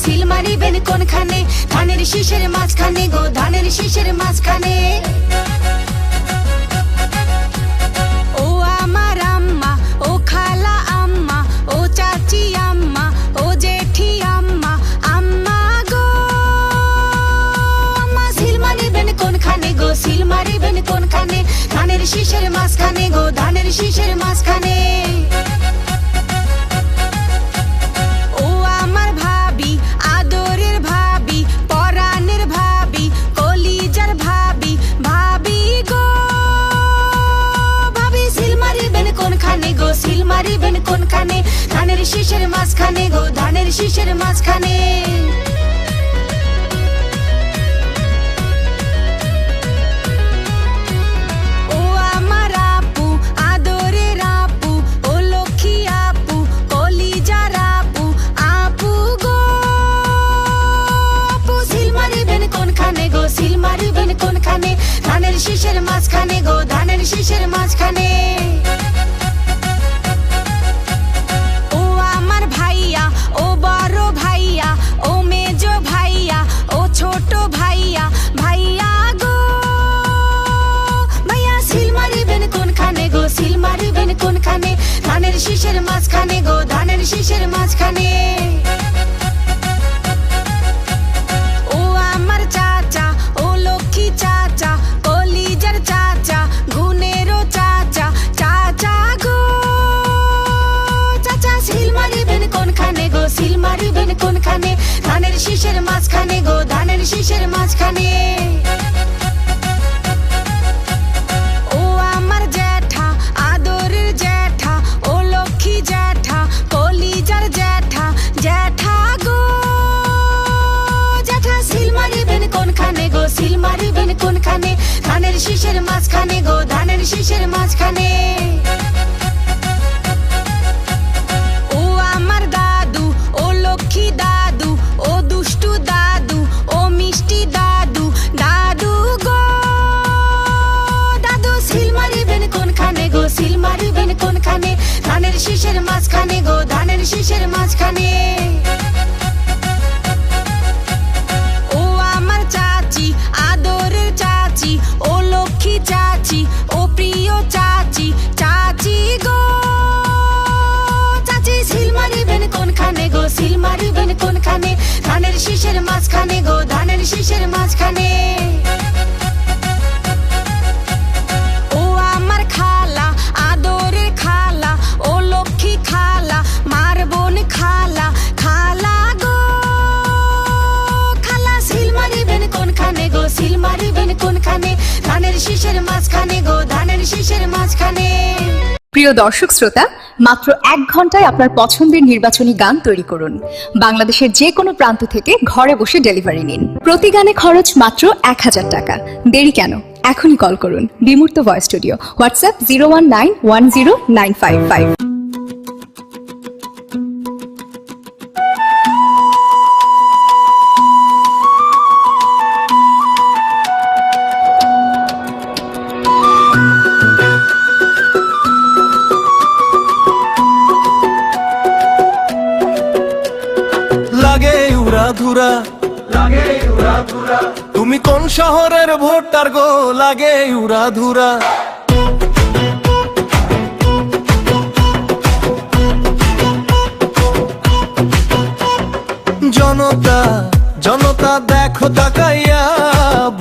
Seal মারিবেন কোনখানে? ধানের শীষের মাঝখানে গো, ধানের শীষের মাঝখানে। ও আমার আম্মা, ও খালা আম্মা, ও চাচি আম্মা, ও জেঠি আম্মা, আম্মা গো আম্মা, সিল মারিবেন কোনখানে গো, সিল মারিবেন কোনখানে? ধানের শীষের মাঝখানে গো, ধানের শীষের মাঝখানে। ও আমার ভাবি, আদরের ভাবি, পরাণের ভাবি, কলিজার ভাবি, ভাবি গো ভাবি, সিল মারিবেন কোনখানে গো, সিল মারিবেন কোনখানে? ধানের শীষের মাঝখানে গো, ধানের শীষের মাঝখানে। ও আমার আপু, আদরের আপু, ও লক্ষ্মী আপু, কলিজার আপু, আপু গো আপু, সিল মারিবেন কোনখানে গো, সিল মারিবেন কোনখানে? ধানের শীষের মাঝখানে গো, ধানের শীষের মাঝখানে। ও আমার ভাইয়া, ও বড় ভাইয়া, ও মেজো ভাইয়া, ও ছোট ভাইয়া, ভাইয়া গো ভাইয়া, সিল মারিবেন কোনখানে গো, সিল মারিবেন কোনখানে? ধানের শীষের মাঝখানে গো, ধানের শীষের মাঝখানে। ও আমার চাচা, ও লক্ষ্মী চাচা, কলিজার চাচা, গুণেরও চাচা, চাচা গো চাচা, সিল মারিবেন কোনখানে গো, সিল মারিবেন কোনখানে? ধানের শীষের মাঝখানে গো, ধানের শীষের মাঝখানে। ও আমার জ্যাঠা, আদরের জ্যাঠা, ও লক্ষ্মী জ্যাঠা, কলিজার জ্যাঠা, জ্যাঠা গো জ্যাঠা, সিল মারিবেন কোনখানে গো, সিল মারিবেন কোনখানে? ধানের শীষের মাঝখানে গো, ধানের শীষের মাঝখানে। ও আমার দাদু, ও লক্ষ্মী দাদু, ও দুষ্টু দাদু, ও মিষ্টি দাদু, দাদু গো দাদু, সিল মারিবেন কোনখানে গো, সিল মারিবেন কোনখানে? ধানের শীষের মাঝখানে গো, ধানের শীষের মাঝখানে। ও আমার চাচি, আদরের চাচি, ও লক্ষ্মী চাচি, ও প্রিয় চাচি, চাচি গো চাচি, সিল মারিবেন কোনখানে গো, সিল মারিবেন কোনখানে? ধানের শীষের মাঝখানে গো, ধানের শীষের মাঝখানে। ও আমার খালা, আদরের খালা, ও লক্ষ্মী খালা, মার বোন খালা, খালা গো খালা, সিল মারিবেন কোনখানে গো, সিল মারিবেন কোনখানে? ধানের শীষের মাঝখানে গো, ধানের শীষের মাঝখানে। প্রিয় দর্শক শ্রোতা, মাত্র 1 ঘন্টায় আপনার পছন্দের নির্বাচনী গান তৈরি করুন। বাংলাদেশের যে কোনো প্রান্ত থেকে ঘরে বসে ডেলিভারি নিন। প্রতি গানে খরচ মাত্র 1000 টাকা। দেরি কেন? এখনই কল করুন বিমূর্ত ভয়েস স্টুডিও। হোয়াটসঅ্যাপ 019109555। তুমি কোন শহরের ভোটার গো? লাগে উড়াধুরা। জনতা জনতা দেখো তাকাইয়া,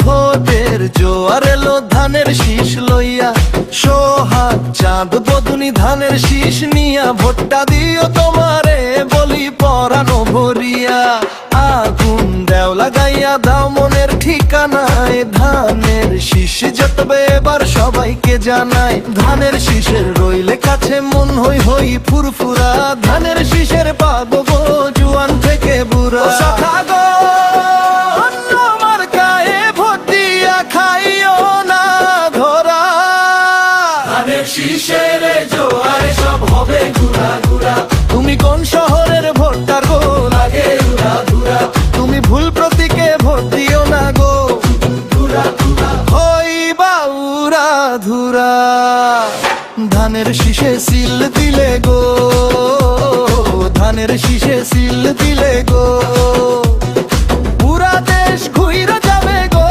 ভোটের জোয়ার এলো ধানের শীষ লইয়া। সোহাগ চাঁদ বদুনি ধানের শীষ নিয়া, ভোটটা দিও তোমারে বলি পরানো ভরিয়া। আগুন দেও লাগাইয়া দাও মনের ঠিকানায়, ধানের শীষ জিতবে এবার সবাইকে জানাই। ধানের শীষের রইলে কাছে মন হই হই ফুরফুরা, ধানের শীষের পাবো গো জুয়ান থেকে বুড়া। গো অন্য মার্কায় ভোট দিয়া খাইও না ধরা, ধানের শীষের জোয়ারে সব হবে ঘুরা ঘুরা। তুমি কোন শহরের ভোটার গো? লাগে উড়াধুরা। তুমি ভুল প্রতীকে ভোট দিও না গো, হইবা উড়াধুরা। ধানের শীষে সিল দিলে গো, ধানের শীষে সিল দিলে গো পুরা দেশ ঘুইরা যাবে গো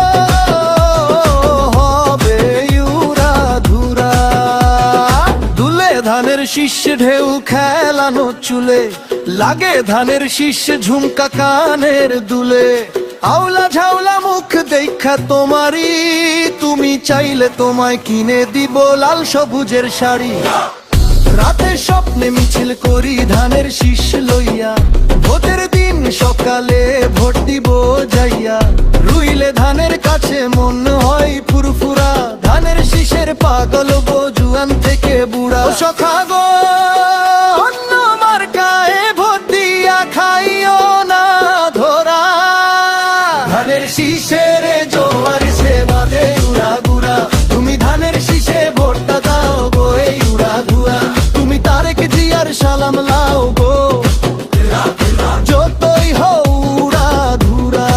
হবে ইউরা ধুরা দুলে ধানের শীষে ঢেউ খেলানো চুলে লাগে ধানের শীষে ঝুমকা কানের দুলে আউলা ঝাউলা মুখ দেখা তোমারই তুমি চাইলে তোমায় কিনে দিব লাল সবুজের শাড়ি রাতে স্বপ্নে মিছিল করি ধানের শীষ লইয়া ভোটের দিন সকালে ভোট দিব যাইয়া রুইলে ধানের কাছে মন হয় ফুরফুরা ধানের শীষের পাগল গো জুয়ান থেকে বুড়া সখা গো অন্য মার্কায় ভোট দিয়া খাইও না ধরা ধানের শীষের জোয়ার সে বাদে উড়া গুড়া তুমি ধানের শীষে ভোটটা দাও গো এই উড়া ধুয়া তুমি তারেক জিয়ার সালাম লাও গো যতই হও উড়া ধুরা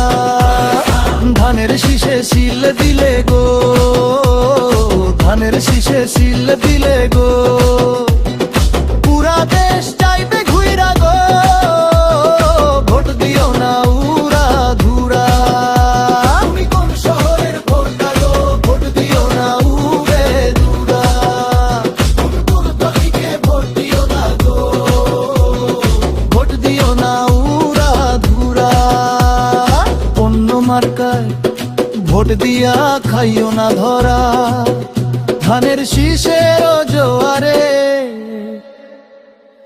ধানের শীষে সিল দিলে গো ধানের শীষে সিল দিলে গো পুরা দেশ চাইবে ঘুইরা গো ভোট দিও না উড়া ধুরা তুমি কোন শহরের ভোটটা গো ভোট দিও না উড়ে ধুরা তুমি কোন দলকে ভোট দিও না গো ভোট দিও না উড়া ধুরা অন্য মার্কায় ভোট দিয়া খাইও না ধরা ধানের শীষের জোয়ারে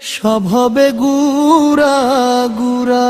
সব হবে গুড়া গুড়া